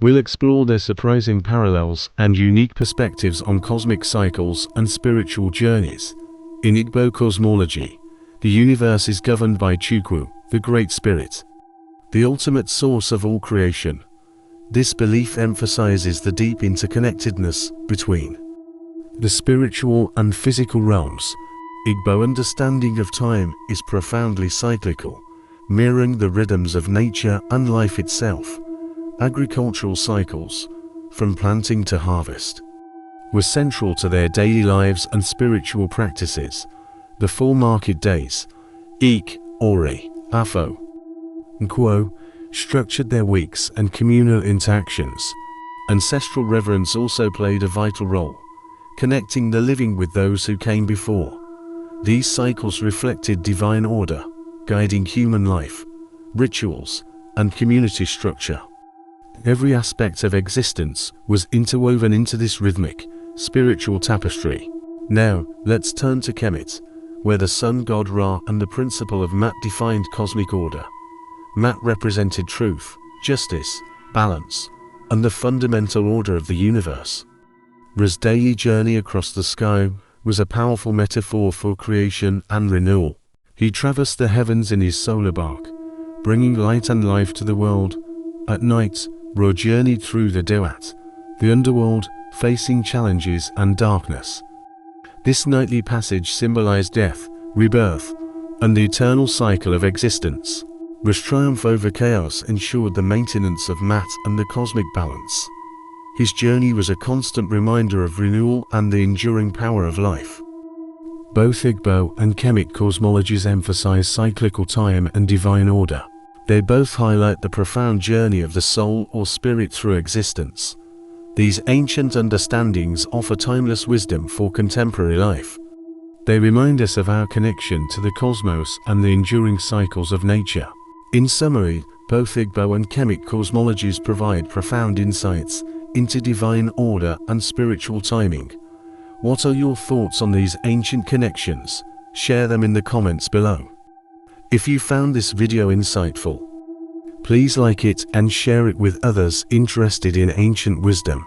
We'll explore their surprising parallels and unique perspectives on cosmic cycles and spiritual journeys. In Igbo cosmology, the universe is governed by Chukwu, the Great Spirit, the ultimate source of all creation. This belief emphasizes the deep interconnectedness between the spiritual and physical realms. Igbo understanding of time is profoundly cyclical, mirroring the rhythms of nature and life itself. Agricultural cycles, from planting to harvest, were central to their daily lives and spiritual practices. The 4 market days, Ik, Ori, Afo, and Kwo, structured their weeks and communal interactions. Ancestral reverence also played a vital role, connecting the living with those who came before. These cycles reflected divine order, guiding human life, rituals, and community structure. Every aspect of existence was interwoven into this rhythmic, spiritual tapestry. Now, let's turn to Kemet, where the sun god Ra and the principle of Mat defined cosmic order. Mat represented truth, justice, balance, and the fundamental order of the universe. Ra's daily journey across the sky was a powerful metaphor for creation and renewal. He traversed the heavens in his solar bark, bringing light and life to the world. At night, Ra journeyed through the Dewat, the underworld, facing challenges and darkness. This nightly passage symbolized death, rebirth, and the eternal cycle of existence. Ra's triumph over chaos ensured the maintenance of Mat and the cosmic balance. His journey was a constant reminder of renewal and the enduring power of life. Both Igbo and Kemet cosmologies emphasize cyclical time and divine order. They both highlight the profound journey of the soul or spirit through existence. These ancient understandings offer timeless wisdom for contemporary life. They remind us of our connection to the cosmos and the enduring cycles of nature. In summary, both Igbo and Kemet cosmologies provide profound insights into divine order and spiritual timing. What are your thoughts on these ancient connections? Share them in the comments below. If you found this video insightful, please like it and share it with others interested in ancient wisdom.